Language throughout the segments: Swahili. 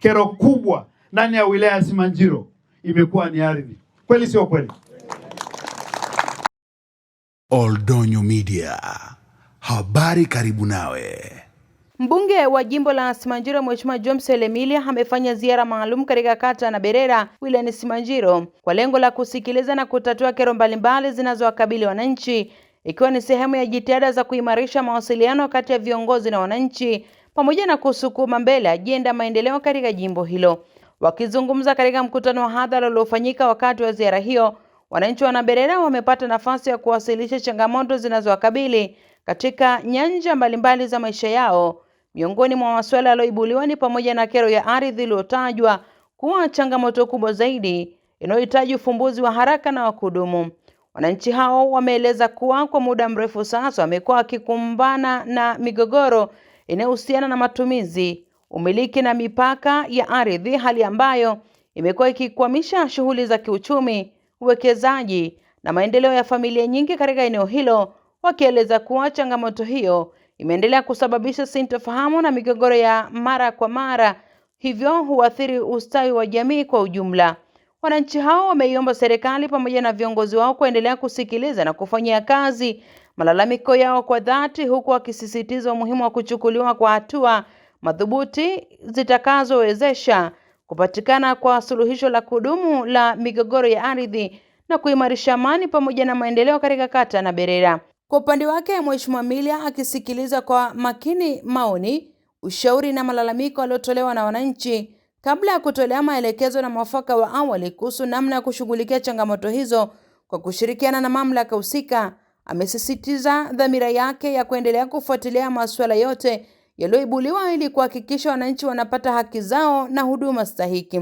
kero kubwa ndani ya wilaya ya Simanjiro imekuwa ni ardhi. Kweli sio kweli? Oldonyo Media, habari karibu nawe. Mbunge wa jimbo la Simanjiro Mheshimiwa James Emilia amefanya ziara maalum katika kata na Berera wilayani Simanjiro kwa lengo la kusikiliza na kutatua kero mbalimbali zinazowakabili wananchi, ikiwa ni sehemu ya jitihada za kuimarisha mawasiliano kati ya viongozi na wananchi pamoja na kusukuma mbele ajenda maendeleo katika jimbo hilo. Wakizungumza katika mkutano wa hadhara uliofanyika wakati wa ziara hiyo, wananchi wa Berera wamepata nafasi ya kuwasilisha changamoto zinazowakabili katika nyanja mbalimbali za maisha yao. Miongoni mwa masuala yaliyoibuliwa ni pamoja na kero ya ardhi iliyotajwa kuwa changamoto kubwa zaidi inayohitaji ufumbuzi wa haraka na wa kudumu. Wananchi hao wameeleza kuwa kwa muda mrefu sasa wamekuwa wakikumbana na migogoro inayohusiana na matumizi, umiliki na mipaka ya ardhi, hali ambayo imekuwa ikikwamisha shughuli za kiuchumi, uwekezaji na maendeleo ya familia nyingi katika eneo hilo, wakieleza kuwa changamoto hiyo imeendelea kusababisha sintofahamu na migogoro ya mara kwa mara, hivyo huathiri ustawi wa jamii kwa ujumla. Wananchi hao wameiomba serikali pamoja na viongozi wao kuendelea kusikiliza na kufanyia kazi malalamiko yao kwa dhati, huku wakisisitiza umuhimu wa kuchukuliwa kwa hatua madhubuti zitakazowezesha kupatikana kwa suluhisho la kudumu la migogoro ya ardhi na kuimarisha amani pamoja na maendeleo katika kata na Berera. Kwa upande wake, Mheshimiwa Emilia akisikiliza kwa makini maoni, ushauri na malalamiko yaliyotolewa na wananchi kabla ya kutolea maelekezo na mwafaka wa awali kuhusu namna ya kushughulikia changamoto hizo kwa kushirikiana na mamlaka husika, amesisitiza dhamira yake ya kuendelea kufuatilia masuala yote yaliyoibuliwa ili kuhakikisha wananchi wanapata haki zao na huduma stahiki.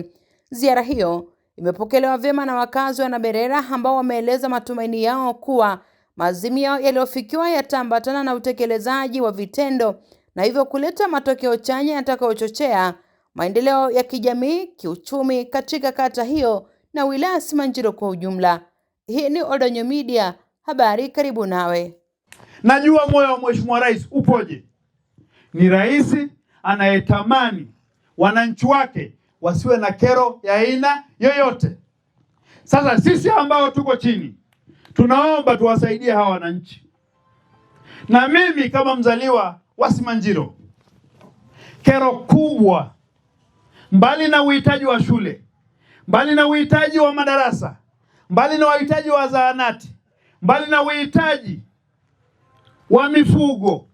Ziara hiyo imepokelewa vyema na wakazi wa Berera ambao wameeleza matumaini yao kuwa maazimio yaliyofikiwa yataambatana na utekelezaji wa vitendo na hivyo kuleta matokeo chanya yatakayochochea maendeleo ya kijamii, kiuchumi katika kata hiyo na wilaya Simanjiro kwa ujumla. Hii ni Oldonyo Media, habari karibu nawe. Najua moyo wa Mheshimiwa Rais upoje. Ni rais anayetamani wananchi wake wasiwe na kero ya aina yoyote. Sasa sisi ambao tuko chini tunaomba tuwasaidie hawa wananchi. Na mimi kama mzaliwa wa Simanjiro, kero kubwa, mbali na uhitaji wa shule, mbali na uhitaji wa madarasa, mbali na uhitaji wa zahanati, mbali na uhitaji wa mifugo,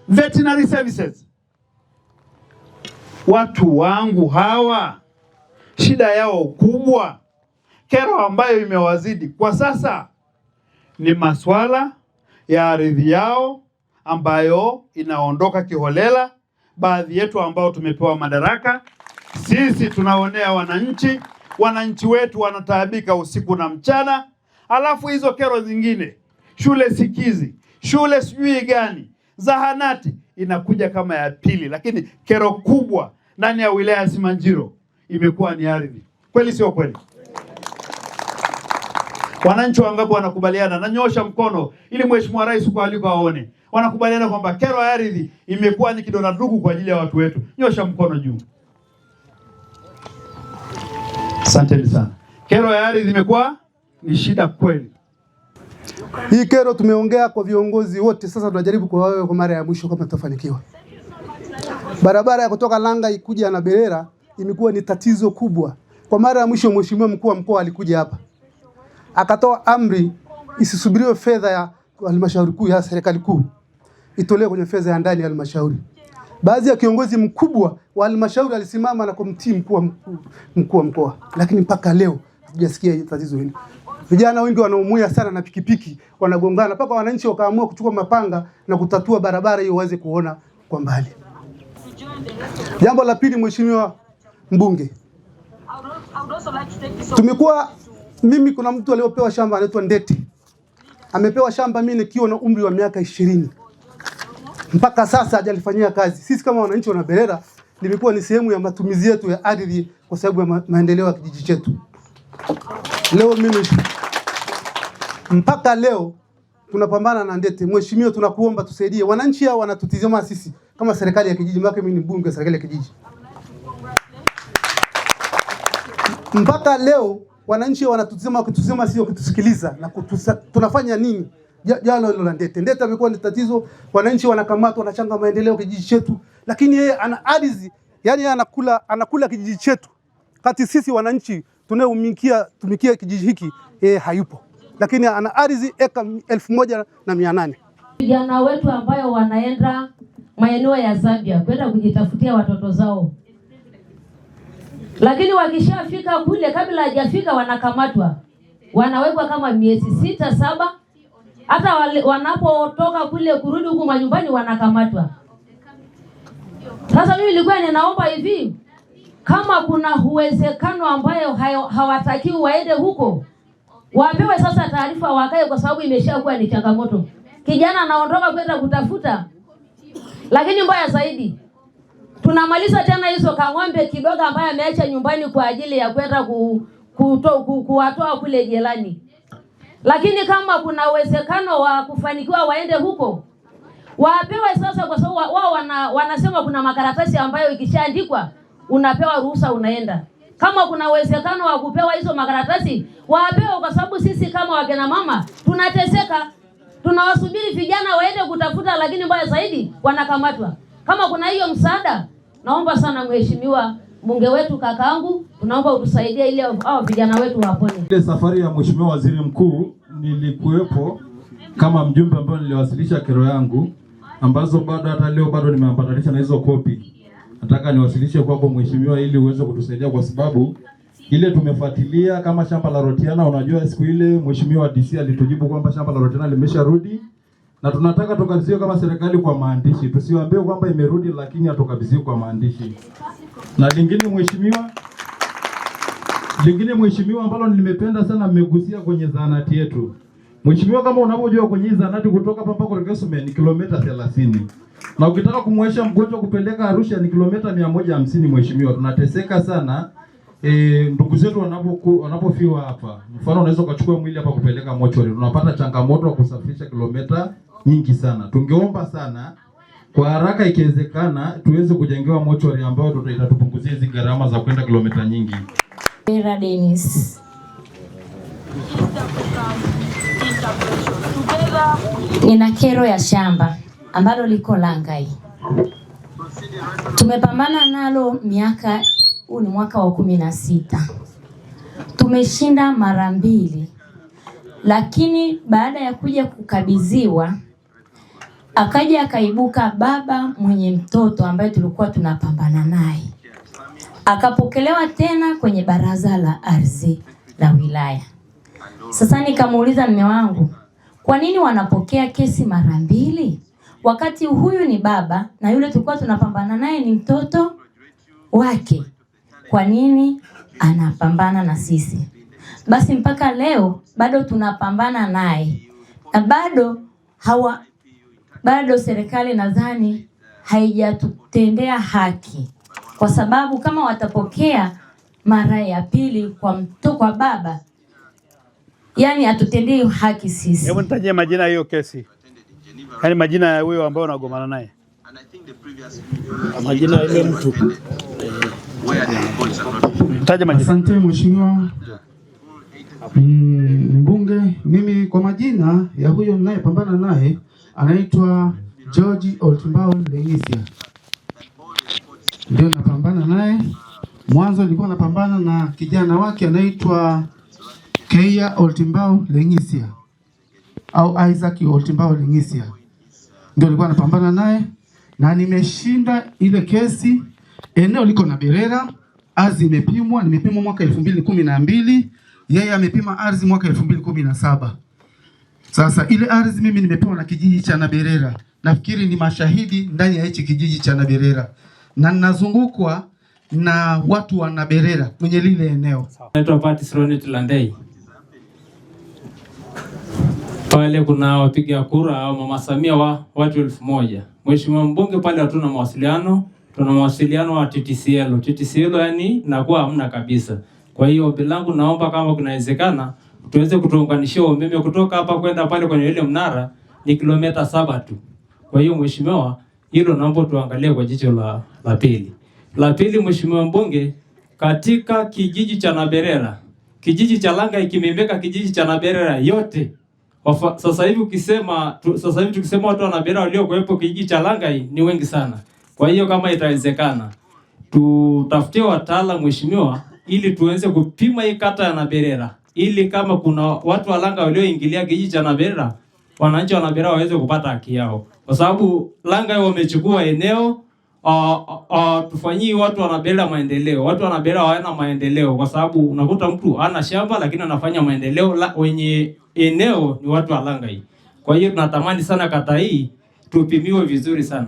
veterinary services, watu wangu hawa shida yao kubwa, kero ambayo imewazidi kwa sasa ni masuala ya ardhi yao ambayo inaondoka kiholela. Baadhi yetu ambao tumepewa madaraka, sisi tunaonea wananchi wetu wanataabika usiku na mchana, alafu hizo kero zingine, shule sikizi, shule sijui gani, zahanati, inakuja kama ya pili. Lakini kero kubwa ndani ya wilaya ya Simanjiro imekuwa ni ardhi. Kweli sio kweli? Wananchi wangapi wanakubaliana? Nanyosha mkono ili Mheshimiwa Rais kwa aliko aone. Wanakubaliana kwamba kero ya ardhi imekuwa ni kidonda ndugu kwa ajili ya watu wetu. Nyosha mkono juu. Asanteni sana. Kero ya ardhi imekuwa ni shida kweli. Hii kero tumeongea kwa viongozi wote, sasa tunajaribu kwa mara ya mwisho kama tutafanikiwa. Barabara ya kutoka Langa ikuja na Berera imekuwa ni tatizo kubwa. Kwa mara ya mwisho Mheshimiwa mkuu wa mkoa alikuja hapa, akatoa amri isisubiriwe fedha ya halmashauri kuu ya serikali kuu, itolewe kwenye fedha ya ndani ya halmashauri. Baadhi ya kiongozi mkubwa wa halmashauri alisimama na kumtii mkuu wa mkoa, lakini mpaka leo hatujasikia tatizo hili. Vijana wengi wanaumia sana na pikipiki, wanagongana mpaka wananchi wakaamua kuchukua mapanga na kutatua barabara hiyo waweze kuona kwa mbali. Jambo la pili, Mheshimiwa mbunge, mimi kuna mtu aliyopewa shamba anaitwa Ndete. Amepewa shamba mimi nikiwa na umri wa miaka 20. Mpaka sasa hajalifanyia kazi. Sisi kama wananchi wa Berera limekuwa ni sehemu ya matumizi yetu ya ardhi kwa sababu ya maendeleo ya kijiji chetu. Leo mimi mpaka leo tunapambana na Ndete. Mheshimiwa, tunakuomba tusaidie. Wananchi hao wanatutizama sisi kama serikali ya kijiji, maana mimi ni mbunge wa serikali ya kijiji. mpaka leo wananchi wanatutazama, wakituzima sio kutusikiliza na tunafanya nini? Jana hilo la Ndete. Ndete amekuwa ni tatizo, wananchi wanakamatwa, wanachanga maendeleo kijiji chetu, lakini yeye ana ardhi, yani anakula kijiji chetu. Kati sisi wananchi tumikia kijiji hiki, yeye hayupo. Lakini ana ardhi eka 1,800. Vijana wetu ambayo wanaenda maeneo ya Zambia kwenda kujitafutia watoto zao, lakini wakishafika kule, kabla hajafika wanakamatwa, wanawekwa kama miezi 6, 7. Hata wanapotoka kule kurudi huku manyumbani wanakamatwa. Sasa mimi nilikuwa ninaomba hivi, kama kuna uwezekano ambayo hawataki waende huko, wapewe sasa taarifa wakae, kwa sababu imeshakuwa ni changamoto. Kijana anaondoka kwenda kutafuta, lakini mbaya zaidi tunamaliza tena hizo kang'ombe kidogo ambaye ameacha nyumbani kwa ajili ya kwenda kuwatoa kule jelani. Lakini kama kuna uwezekano wa kufanikiwa waende huko, wapewe sasa, kwa sababu wao wanasema kuna makaratasi ambayo ikishaandikwa unapewa ruhusa unaenda. Kama kuna uwezekano wa kupewa hizo makaratasi, wapewe, kwa sababu sisi kama wakina mama tunateseka. Tunawasubiri vijana waende kutafuta, lakini mbaya zaidi wanakamatwa. Kama kuna hiyo msaada, naomba sana mheshimiwa mbunge wetu kakaangu, tunaomba utusaidie ili hao vijana wetu wapone. Ile safari ya mheshimiwa waziri mkuu nilikuwepo kama mjumbe ambaye niliwasilisha kero yangu, ambazo bado hata leo bado nimeambatanisha na hizo kopi. Nataka niwasilishe kwako mheshimiwa, ili uweze kutusaidia, kwa sababu ile tumefuatilia kama shamba la Rotiana. Unajua siku ile mheshimiwa DC alitujibu kwamba shamba la Rotiana limesharudi, na tunataka tukabidhiwe kama serikali kwa maandishi. Tusiwaambie kwamba imerudi, lakini atukabidhiwe kwa maandishi. Na lingine mheshimiwa ambalo nimependa sana, mmegusia kwenye zahanati yetu. Mheshimiwa, kama unavyojua kwenye zahanati kutoka hapa mpaka Regesome ni kilomita 30. Na ukitaka kumwesha mgonjwa kupeleka Arusha ni kilomita 150. Mheshimiwa, tunateseka sana. Ndugu zetu wanapofiwa hapa. Mfano unaweza kuchukua mwili hapa kupeleka mochori, tunapata changamoto ya kusafirisha kilomita nyingi sana. Tungeomba sana kwa haraka ikiwezekana tuweze kujengewa mochori ambayo itatupunguzia hizo gharama za kwenda kilomita nyingi. Vera Dennis. Nina kero ya shamba ambalo liko Langai. Tumepambana nalo huu ni mwaka wa 16. Tumeshinda mara 2. Lakini baada ya kuja kukabidhiwa, akaja akaibuka baba mwenye mtoto ambaye tulikuwa tunapambana naye. Akapokelewa tena kwenye baraza la ardhi la wilaya. Sasa nikamuuliza mume wangu, kwa nini wanapokea kesi mara 2? Wakati huyu ni baba na yule tulikuwa tunapambana naye ni mtoto wake. Kwa nini anapambana na sisi? Basi mpaka leo bado tunapambana naye. Na bado serikali nadhani haijatutendea haki. Kwa sababu kama watapokea mara ya 2 kwa baba, yani atutendee haki sisi. Hebu nitajie majina hiyo kesi. Yaani majina ya huyo ambao unagomana naye. Majina ile mtu. Taja majina. Asante mheshimiwa mbunge. Mimi kwa majina ya huyo ninayepambana naye anaitwa George Oltimbao Lengisia. Ndio napambana naye. Mwanzo nilikuwa napambana na kijana wake anaitwa Keia Oltimbao Lengisia au Isaac Oltimbao Lengisia. Ndio nilikuwa napambana naye na nimeshinda ile kesi. Eneo liko na Berera, ardhi nimepimwa mwaka 2012, yeye amepima ardhi mwaka 2017. Sasa ile ardhi mimi nimepewa na kijiji cha Naberera. Nafikiri ni mashahidi ndani ya hichi kijiji cha Naberera. Na ninazungukwa na watu wa Naberera kwenye lile eneo. Naitwa Patrice Ronet Landei. Pale kuna wapiga kura au Mama Samia wa watu 1000. Mheshimiwa mbunge, pale hatuna mawasiliano. Tuna mawasiliano wa TTCL. TTCL yani nakuwa hamna kabisa. Kwa hiyo ombi langu, naomba kama kunawezekana tuweze kutuunganishia umeme kutoka hapa kwenda pale kwenye ile mnara, ni kilomita 7 tu. Kwa hiyo mheshimiwa, hilo naomba tuangalie kwa jicho la pili. La pili, mheshimiwa mbunge, katika kijiji cha Naberera, kijiji cha Langai kimebeba kijiji cha Naberera yote. Sasa hivi tukisema watu wa Naberera waliokuwepo kijiji cha Langai ni wengi sana. Kwa hiyo kama itawezekana, tutafutie wataalamu mheshimiwa, ili tuweze kupima hii kata ya Naberera, ili kama kuna watu wa Langai walioingilia kijiji cha Naberera, wananchi wa Naberera waweze kupata haki yao. Kwa sababu Langai wamechukua eneo, tufanyie watu wa Naberera maendeleo. Watu wa Naberera hawana maendeleo kwa sababu unakuta mtu ana shamba lakini anafanya maendeleo, wenye eneo ni watu wa Langai. Kwa hiyo tunatamani sana kata hii tupimiwe vizuri sana.